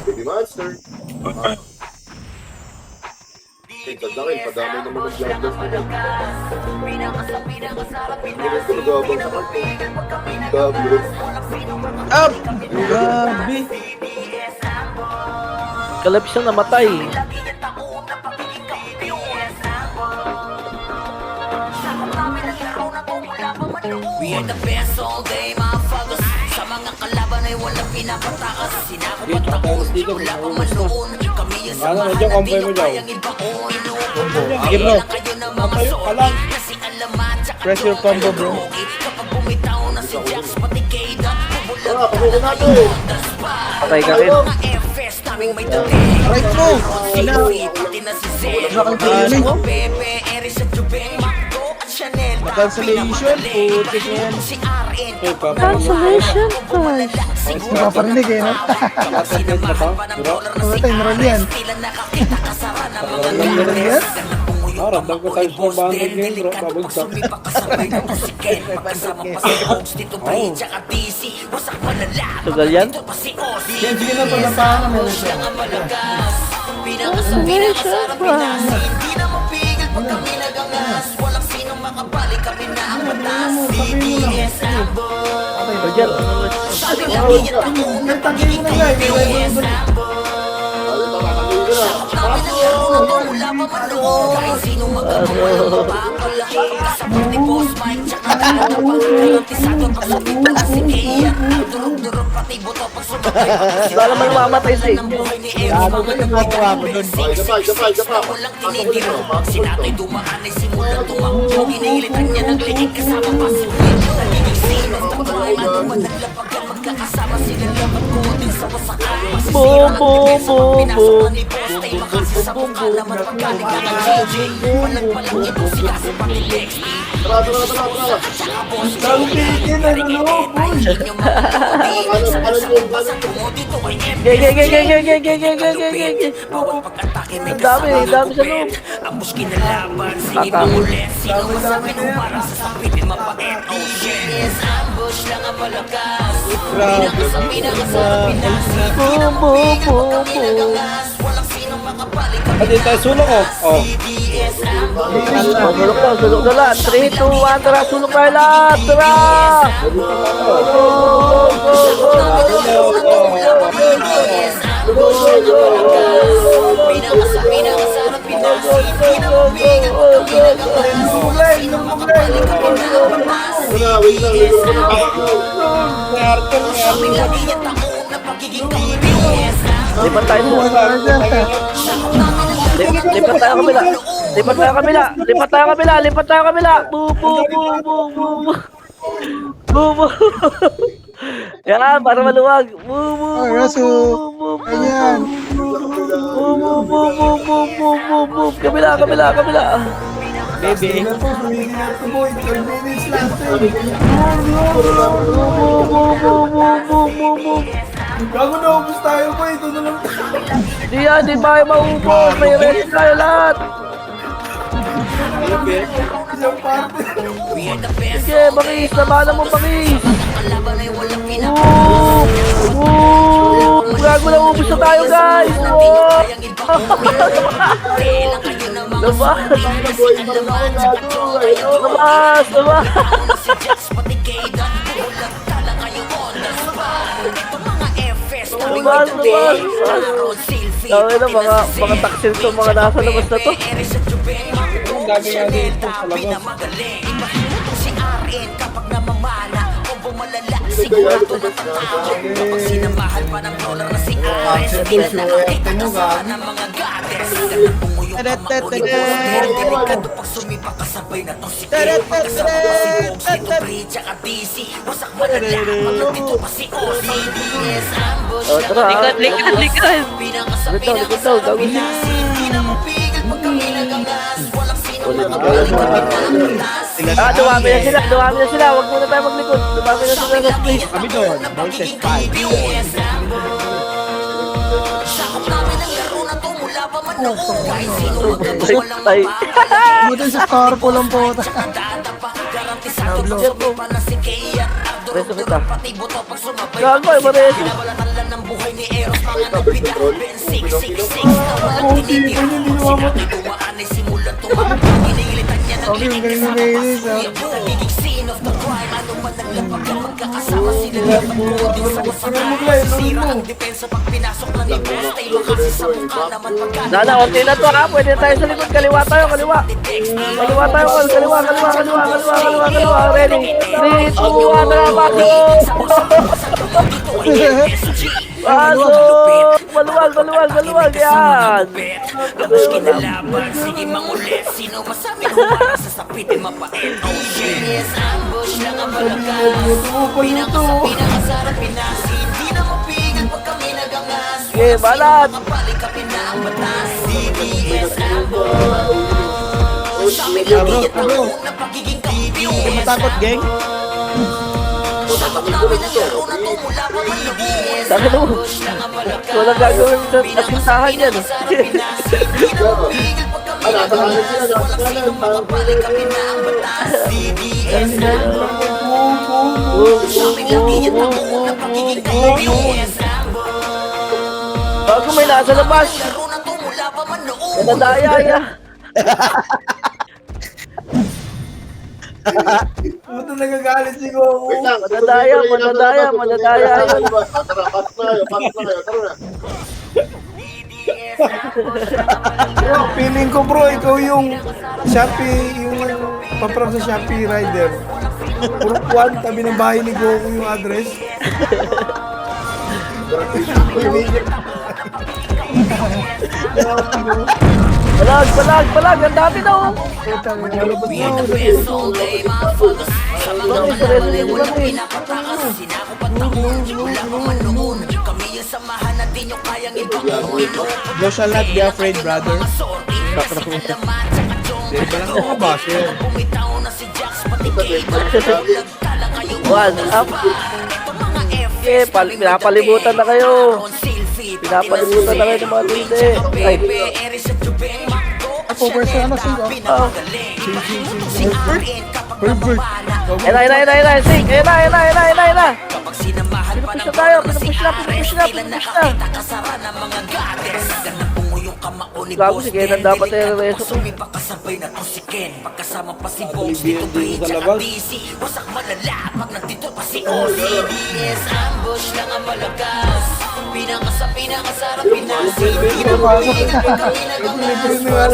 Speaker 6: Baby monster. Tagdakin, padamay naman ng jungles na yan. Hindi ko nagabang sa karte. Gabi.
Speaker 7: Grabe.
Speaker 4: Kalabis na namatay.
Speaker 3: We are the best all day, motherfuckers. Sa mga kalaban ay walang pinapatakas. Sinakop at takot, wala pa man noon. Kami yung
Speaker 1: Ano,
Speaker 3: samahan
Speaker 1: medyo
Speaker 3: na
Speaker 1: compare
Speaker 3: di
Speaker 1: mo
Speaker 3: nyo
Speaker 1: daw.
Speaker 3: kayang ibaon.
Speaker 7: Sige, bro.
Speaker 3: Kailan kayo ng mga
Speaker 1: Tayo ka
Speaker 3: sorry.
Speaker 1: lang.
Speaker 3: Kasi alaman, tsaka
Speaker 7: Press your
Speaker 3: joke
Speaker 7: combo,
Speaker 3: ang
Speaker 7: bro.
Speaker 3: drogi. Kapag bumitaw na si Jax, pati Kayda.
Speaker 6: Tara, pasukin natin.
Speaker 4: Patay ka rin.
Speaker 3: Mga FS naming may dating.
Speaker 7: Right mo.
Speaker 3: Sinoy, pati na si Zen. Mga Pepe, Eris at Jubeng, Macdo at Chanel.
Speaker 7: Cancellation. Putik yan.
Speaker 3: Si RN, kapag
Speaker 8: Cancellation, guys.
Speaker 2: Napaparinig eh, no?
Speaker 1: Attended na ba? Diba?
Speaker 2: Puta, enroll yan.
Speaker 3: tila nakakita ka sa rana mga
Speaker 2: Enroll yan?
Speaker 1: Ramdam ko tayo sa 100 ngayon, bro. Pabagsak.
Speaker 3: Sumipa ka sa may ng musikin. Magkasama pa si Oaks, Tito Bray, tsaka DC. Wasak malala.
Speaker 4: Sugal yan?
Speaker 3: Dito pa si Ozzy.
Speaker 5: Sige na, panapakan mo.
Speaker 3: Lang ang malakas. Pinakasarap pinasi. Hindi na mapigil pag kami nagangas. Walang sinong makabalik kami na ang batas. CBS Ambo.
Speaker 4: Roger, ano ba?
Speaker 3: Sabi lagi yung taong na pagiging CBS Ambo. Kami naglaro na to, wala pa man noon. Kahit sino magagawa ng mapapalaki. Kasabot ni Boss Mike, tsaka dalawa pa. Garantisado pag sumipa na si Kia. Durog-durog pati
Speaker 4: Wala naman mamatay sa inyo.
Speaker 7: Gago ba yung nagawa mo dun?
Speaker 6: Isa pa.
Speaker 3: Walang tinitiro. Sinato'y dumaan ay simulang tumakbo. Ginilitan niya ng ligid kasama pa si Will. Nagiging scene of the crime. Ano man naglapag yan magkakasama sila laban ko din sa wasakan.
Speaker 4: Boom, boom, boom, boom.
Speaker 3: Ni Boss Tay makasi sa mukha naman pagkaling ka ng DJ. Palang ito si kasi pati Lexi.
Speaker 6: Tara.
Speaker 3: Tsaka Boss Tay.
Speaker 5: Gago pilitin na loob, boy.
Speaker 3: Bawal pag-atake may
Speaker 4: Ang dami sa loob.
Speaker 3: ang muski na laban, sige mo ulit. Sino masabi nung parang sasapitin mapait. Oh shit, yes, ambush lang ang malakas. Pinakasarap pinasi.
Speaker 4: Boom, boom, boom, boom.
Speaker 3: Walang sinong makapalik ang
Speaker 1: Pati tayo sulok oh. Oh.
Speaker 3: DDS ambush.
Speaker 4: Sulok na lahat. 3, 2, 1, tara, sulok tayo lahat. Tara!
Speaker 3: Pinakasarap pinasi.
Speaker 6: Wait lang.
Speaker 4: Lipat tayo po. Lipat tayo kabila. Lipat tayo kabila. Lipat tayo kabila. Lipat tayo kabila. Boom, boom, boom, boom, boom. Boom, boom. Yan, para maluwag. Boom, boom,
Speaker 2: Ay,
Speaker 4: boom,
Speaker 2: Raso.
Speaker 4: boom, boom, boom.
Speaker 2: Ayan.
Speaker 4: Boom, boom, boom, boom, boom, boom, boom, boom. Kabila, kabila, kabila.
Speaker 7: Baby.
Speaker 5: Ito po, sumigil na ito, boy. 12 minutes lang ito.
Speaker 4: Boom, boom, boom, boom, boom, boom, boom.
Speaker 5: Gago na, ubus tayo, boy. Ito na lang tayo.
Speaker 4: Di yan, di ba kayo maubos? May rest tayo lahat.
Speaker 5: Isang parte.
Speaker 4: Sige, Bakis, labanan mo, Bakis. Woo! Gago na, ubos na tayo, guys. Woo! Labas! Labas! Labas! Labas! Labas! Tawin na, mga taksil to, mga nasa labas na to.
Speaker 1: Ang dami nga dito sa labas.
Speaker 3: Si RN kapag namamana o bumalala sigurado na tatao kapag sinamahal pa ng dollar na si RN sila nakakita kasama ng mga goddess ganang pumuyok ang makulit delikado pag sumipa kasabay na tong si Kim pagkasama pa si Bogs dito Pre tsaka DC wasak malala pag nandito pa si Ozzy DDS ambush
Speaker 4: Oh, tara.
Speaker 3: Likod.
Speaker 4: Likod daw, gawin niya.
Speaker 3: Hindi na mapigil pag kami nagangas walang sinong
Speaker 4: Dumami na sila, dumami na sila. Huwag muna tayo maglikod. Dumami na sila sa place.
Speaker 7: Kami doon. Versus 5.
Speaker 3: Sakop namin ang laro na to mula pa man noon. Kahit sino magkabas walang
Speaker 4: Ay.
Speaker 2: Buti sa star po lang po.
Speaker 3: dadapa. Garantisado pag sumipa na si Kaya.
Speaker 4: Reso kita.
Speaker 3: Pati buto pag sumabay.
Speaker 4: Gago, ay mareso.
Speaker 3: Pinabalatan lang ng buhay ni Eros. Mga nagbida. Ben 666 na walang tinitira. Sinabi dumaan ay simulan tumakbo. Inilitan niya ng
Speaker 2: Okay,
Speaker 3: linig
Speaker 2: ang galing
Speaker 3: kasama
Speaker 2: na
Speaker 3: pa
Speaker 2: Baileys,
Speaker 3: si Kuya Bo. Nagiging scene of the crime. Ano man naglapag na magkakasama sila laban ko din sa wasakan. Sira ang depensa pag pinasok na ni Boss Tay. Makasi sa mukha naman pagka
Speaker 4: Nana, konti na to ha. Pwede tayo sa likod. Kaliwa tayo, kaliwa. Kaliwa tayo, kaliwa. Ready? 3, 2, 1, tara, pasok! Pasok! Maluwag, yan!
Speaker 3: Tapos kinalaban, sige mangulit. Sino masabi nung para sa sapitin mapait. Oh shit, yes, ambush lang ang malakas. Pinakasarap pinasi. Hindi na mapigil pag kami nagangas.
Speaker 4: Sige, balat!
Speaker 3: Makapalik kami na ang batas. DDS ambush. Sa amin lang iyan ang na pagiging kampiyon.
Speaker 7: Hindi matakot, gang.
Speaker 3: Sakop namin ang laro na to mula pa man noon.
Speaker 4: Sabi mo, walang gagawin sa asintahan yan. Bago may nasa labas. Nadadaya ya.
Speaker 5: Buto nagagalit si Goku.
Speaker 6: Wait lang.
Speaker 4: Madadaya yun.
Speaker 6: Pasok na kayo. Tara na.
Speaker 5: Bro, feeling ko bro, ikaw yung Shopee, yung paprap sa Shopee rider. Puro Juan, tabi ng bahay ni Goku yung address.
Speaker 4: Balag, ang dami na oh.
Speaker 3: We are the best all day, motherfuckers. Sa mga kalabali, walang pinapatakas. Sinakupat ako, wala pa man noon. Kami yung samahan natin yung kayang ibangon.
Speaker 7: You shall not be afraid, brother.
Speaker 3: Sorry, sa alaman, sa kachong.
Speaker 7: Hindi pa lang ako basher.
Speaker 3: Bumitaw na si Jax, pati Kate. Nagtala kayo.
Speaker 4: One up.
Speaker 3: Ito mga F.
Speaker 4: Pinapalibutan na kayo. Pinapalibutan na kayo ng mga tinde. Ay,
Speaker 2: Ako, verso ano, sing, oh.
Speaker 4: Ayun na, sing. Ayun na.
Speaker 3: Kapag sinamahan pa ng
Speaker 4: Pinupush na.
Speaker 3: kasara ng mga goddess. Ganang punguyong kamao ni
Speaker 4: Gago,
Speaker 3: Boss
Speaker 4: si Kenan
Speaker 3: Den.
Speaker 4: dapat ay reso to.
Speaker 3: Sumipa kasabay na to si Ken. Pagkasama pa si Bones, dito Bridge at DC. Wasak malala, pag nandito pa si Ozzy. DDS, ambush lang ang malakas. Pinakasarap, pinasin.
Speaker 4: Ayun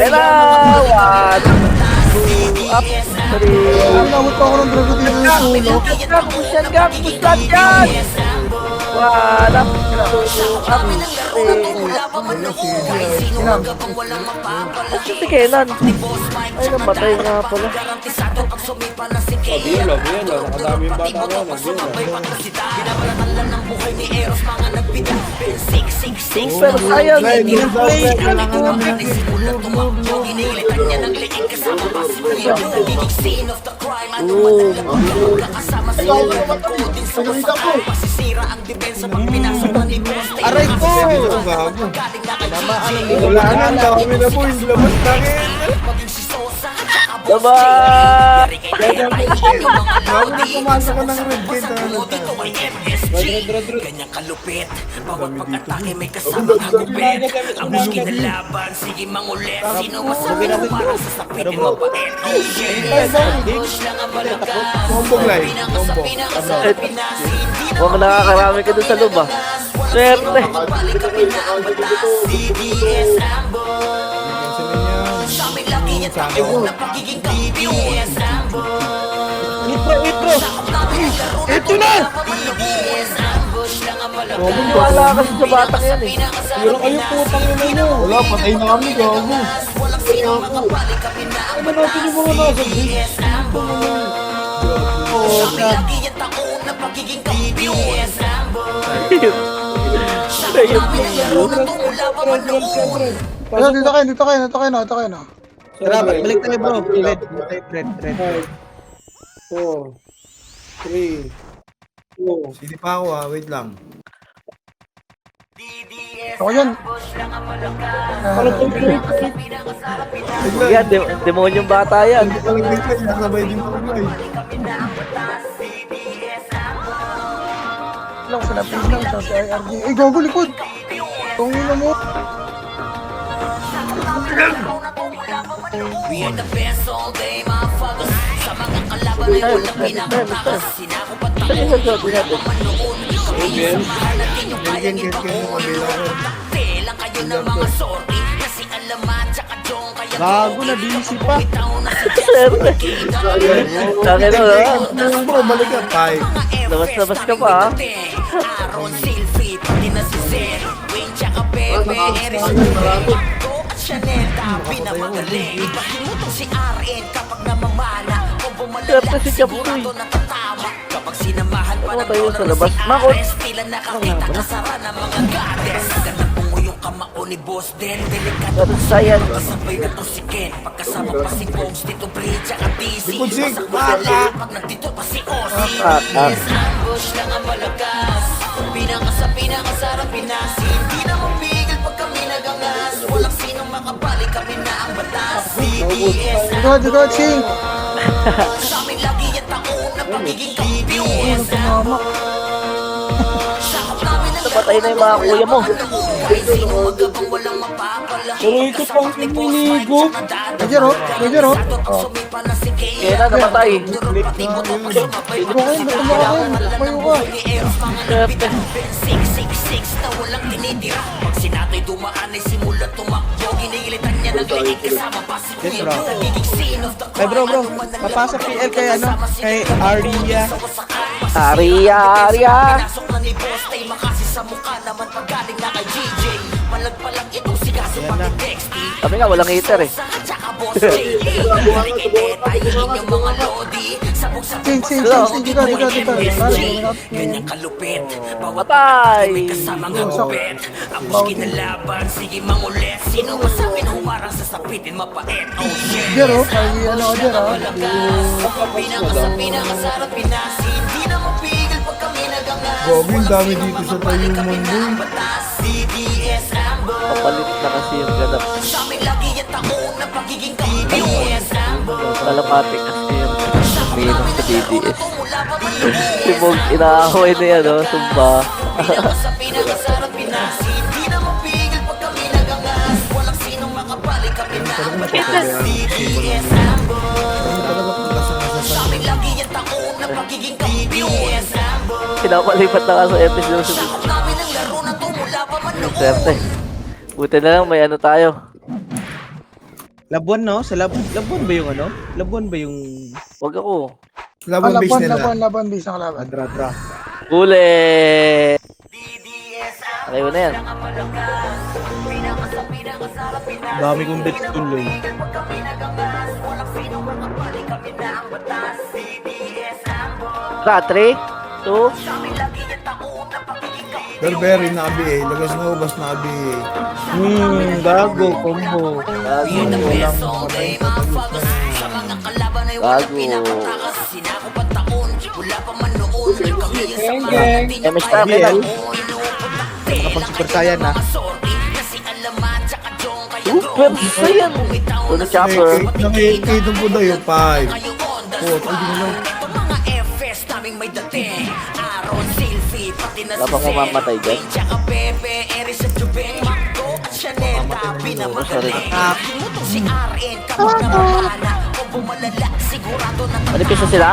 Speaker 4: na. One, two, up, three.
Speaker 2: Ang lamot pa ako ng drago dito ng ulo.
Speaker 4: Push yan. One up, two, up, three. Si Kenan. Ay, namatay nga pala.
Speaker 3: Garantisado pag sumipa na si Ken.
Speaker 1: Nakadami yung bata mo.
Speaker 3: Binabalatan ng buhay ni Eros, mga nagbida. 666
Speaker 4: Super sayang.
Speaker 3: Simulan tumakbo, ginilitan niya ng liig kasama pa si Kuya. Nagiging scene of the crime. Ano man magkakasama sa iyo. Magkodin sa wasakan. Masisira ang depensa pag pinasok na ni Boss.
Speaker 7: Aray ko!
Speaker 3: Galing na kay DJ.
Speaker 5: Wala na, ang dami na po. Yung lamat tangin.
Speaker 3: Maging si Sosa.
Speaker 4: Bye-bye!
Speaker 5: Bago na pumasok ko ng red gate.
Speaker 3: Dito ay MSG. Ganyang kalupit. Bawat pag-atake may kasamang hagupit. Ang muskin na laban, sige mangulit. Sino masabi mo para sa sakit ng mapait? Push lang ang malakas.
Speaker 5: Combong line. Combo.
Speaker 4: Huwag nakakarami ka doon sa loob ah. Swerte.
Speaker 3: DDS ambush. Sa amin lagi yan tayo na pagiging kampiyon. DDS ambush.
Speaker 7: Ito na!
Speaker 3: DDS ambush lang ang malakas.
Speaker 4: Wala kasi sa batang yan eh.
Speaker 5: Pero kayo putang ina nyo. Wala, patay na kami, gago.
Speaker 3: Walang sino makabalik kami na ang
Speaker 5: natin yung mga nasa
Speaker 3: DDS ambush. Sa amin lagi yan tayo na pagiging kampiyon. DDS ambush. Sa amin laro na to wala pa man noon.
Speaker 2: Ayun, dito kayo na.
Speaker 7: Tara, balik tayo bro. Red.
Speaker 1: 4, 3, 2,
Speaker 5: Hindi pa ako wait lang.
Speaker 2: Ako yan.
Speaker 4: Yan, demonyong bata yan.
Speaker 5: Hindi pa lang dito, nasabay din po ko eh.
Speaker 2: Lang, sinapin lang sa IRG. Eh, gago, likod. Tungin na mo.
Speaker 3: We are the best all day, motherfuckers. Sa mga kalaban ay walang pinapatakas. Sinakupat ako, wala pa man noon. Kami yung samahan natin yung kayang ibangon. Telang kayo ng mga sorry. Kasi alaman, tsaka jong kaya
Speaker 7: Gago na, busy pa.
Speaker 3: bitaw na si
Speaker 4: Swerte. Tangin na ha.
Speaker 5: Bro, balik ka. 5.
Speaker 4: Labas ka pa ha.
Speaker 3: Aaron, Silphy, pati na si Zen. Wayne, tsaka Pepe, Eris, Marco at Chanel. Tabi na magaling. Ibahin mo tong si RN kapag namamana. Kung
Speaker 4: Swerte
Speaker 3: bumalaga
Speaker 4: si Chapuy.
Speaker 3: sigurado natatama. Kapag sinamahan pa
Speaker 4: Ano
Speaker 3: ng
Speaker 4: tayo sa
Speaker 3: dollar
Speaker 4: labas?
Speaker 3: si
Speaker 4: Makot.
Speaker 3: Ares, tila nakakita kasara ng mga goddess. Gandang punguyong kamao ni Boss Den. Delikado
Speaker 4: Pero sayang.
Speaker 3: kasabay na to si Ken. Pagkasama pa si Bones, dito Bridge at DC.
Speaker 5: Likod, Sig.
Speaker 3: Wasak malala pag nandito pa si Ozzy. Yes, ambush lang ang malakas. Pinakasarap pinasi. Hindi na mapigil pag kami nagangas. Walang sinong makabalik, kami na ang batas. DDS
Speaker 2: Likod, sing.
Speaker 3: sa amin lagi yan taon na pagiging kampiyon. Sakop namin ang
Speaker 4: Napatay na yung mga kuya mo.
Speaker 3: kahit sino magabang walang mapapala.
Speaker 1: Pero ito pang ininigo.
Speaker 2: Roger, oh.
Speaker 3: Sumipa na si Kay.
Speaker 4: Kaya na namatay.
Speaker 3: Patingo to pag sumabay.
Speaker 2: Tumayo ka.
Speaker 3: Ni Eros mga
Speaker 4: Swerte.
Speaker 3: 666 na walang tinitira. Pag sinato'y dumaan ay simulan tumakbo. Ginigilitan niya niya ng liit kasama pa si
Speaker 7: Yes,
Speaker 3: Queen.
Speaker 7: bro.
Speaker 3: Nagiging scene of the crime.
Speaker 7: Ay, bro. Papasok PL kay ano? Kay Aria.
Speaker 4: Aria.
Speaker 3: Pinasok na ni Boss Tay, makasi sa mukha naman paggaling na kay GJ. Malagpalang itong sigaso pati Dexty.
Speaker 4: Kami nga, walang heater eh.
Speaker 3: Tsaka Boss JD. Dari kay Teta, hihing yung mga lodi. Sabog sa
Speaker 2: Sing, dito.
Speaker 3: Ganyan kalupit. Bawat
Speaker 4: Patay.
Speaker 3: may kasamang hagupit. Ang muski na laban, sige mangulit. Sino masapin humarang sa sapitin mapait. Oh shit.
Speaker 2: Jero, kay ano ko Jero.
Speaker 3: Pinakasarap pinasi. Hindi na mapigil pag kami nagangas.
Speaker 5: Gobi, ang dami dito sa tayo mundo.
Speaker 3: CDS Ambo.
Speaker 4: Papalit na kasi yung ganap.
Speaker 3: Sa amin lagi yung taong na pagiging CDS Ambo.
Speaker 4: Kalapati kasi yung minum sa DDS. Si Mog, inaahaway na yan, oh. Sumba.
Speaker 3: Pinakasarap pinasi. Hindi na mapigil pag kami nagangas. Walang sinong makabalik kami na. CDS Ambo. Sa amin lagi yung taong na pagiging CDS Ambo.
Speaker 4: Pinapalipat na ka sa episode.
Speaker 3: Sakot namin ang laro na tumula pa man noon.
Speaker 4: Swerte. Buti na lang, may ano tayo.
Speaker 7: Labuan, no? Sa Labuan ba yung ano? Labuan ba yung...
Speaker 4: Wag ako.
Speaker 5: Laban base nila.
Speaker 2: Laban, base ang kalaban.
Speaker 7: Adra.
Speaker 4: Huli! Okay mo na yan.
Speaker 7: Dami kong death tuloy.
Speaker 4: Tara, 3, 2,
Speaker 5: Berberry na abi eh. Lagas na ubas na abi eh.
Speaker 7: Gago, combo.
Speaker 4: Gago. MS tayo, kailan?
Speaker 7: Kapag Super Saiyan, ha?
Speaker 4: Super Saiyan! Uno chopper.
Speaker 5: Nakikita po daw yung 5. Oh, ay di mo lang.
Speaker 4: Wala bang mamamatay dyan? Manipis na sila?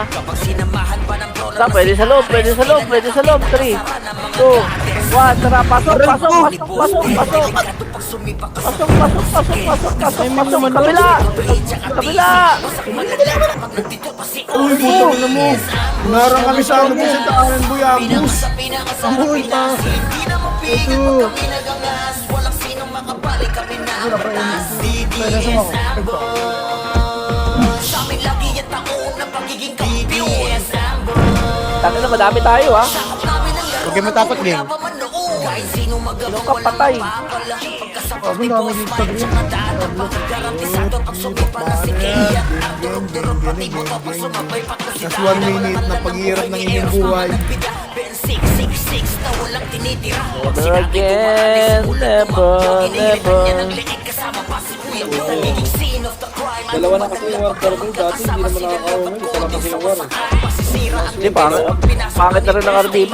Speaker 4: Tara, pwede sa loob. 3, 2, 1, tara, pasok. Kabila!
Speaker 5: Uy, putang na mo. Narang kami sa ano po sa taanan mo yambus.
Speaker 2: Amoy pa. Ito. Pwede sa mga.
Speaker 4: Tangin na, madami tayo, ha?
Speaker 7: Huwag kayo matapat, gang.
Speaker 4: Sino ka patay?
Speaker 2: Ang dami dito sa green.
Speaker 5: That's 1 minute na paghihirap ng inyong buhay.
Speaker 4: Never again, never.
Speaker 1: Dalawa na kasi yung war ko dati, hindi naman nakaka-umil. Isa lang kasi yung war.
Speaker 4: Hindi, pangit na rin ng RDB.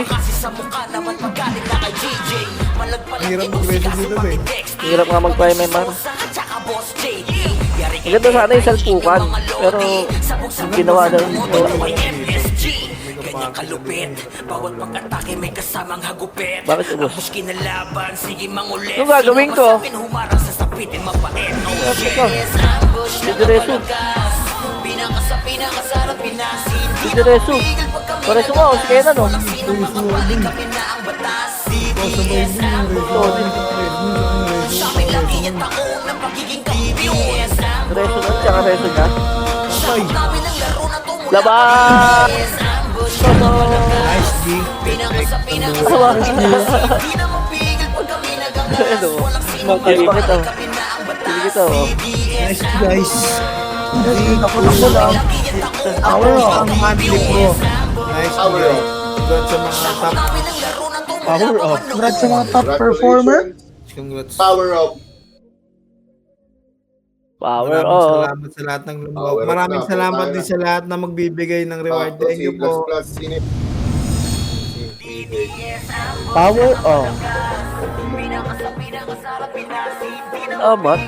Speaker 5: Ang hirap mag-ready dito eh.
Speaker 4: Hirap nga mag-MMR. Maganda sana yung salpukan, pero ginawa na rin.
Speaker 3: Ganyan kalupit. Bawat pag-atake may kasamang hagupit.
Speaker 4: Bakit ubos?
Speaker 3: Tapos kinalaban, sige mangulit.
Speaker 4: Anong gagawin ko?
Speaker 3: Sino masapin humarang sa sapitin mapait. Oh
Speaker 4: Ito.
Speaker 3: yes, ambush na
Speaker 4: Didireso.
Speaker 3: malagas. Pinakasarap pinasin.
Speaker 4: Didireso. Pareso mo, sige na, no?
Speaker 3: Walang sino makabalik kami na ang batas. CDS ambush. Sa amin lagi yung taong na pagiging CDS ambush.
Speaker 4: Reso na, tsaka reso niya.
Speaker 5: Ay,
Speaker 3: Namin ang laro na tumula.
Speaker 4: Laban!
Speaker 3: CDS ambush.
Speaker 5: nice G.
Speaker 3: Pinakasarap
Speaker 4: Ano?
Speaker 3: Hindi na mapigil pag kami nagangas.
Speaker 4: Ano?
Speaker 3: Walang sino
Speaker 4: Hindi pa kita.
Speaker 3: kami na ang batas.
Speaker 4: Hindi kita, oh.
Speaker 5: Nice guys.
Speaker 2: Ako lang.
Speaker 5: Ang monthly pro. Nice G. Congrats sa mga top.
Speaker 7: Power up.
Speaker 2: Congrats sa mga top performer.
Speaker 5: Congrats.
Speaker 6: Power up.
Speaker 4: Power
Speaker 5: Maraming
Speaker 4: off.
Speaker 5: salamat sa lahat ng lumuha.
Speaker 6: Power up
Speaker 5: Maraming
Speaker 6: na.
Speaker 5: salamat
Speaker 6: Power
Speaker 5: din sa lahat na magbibigay ng reward. Thank you po.
Speaker 6: Sinip.
Speaker 7: Power up.
Speaker 4: Amat.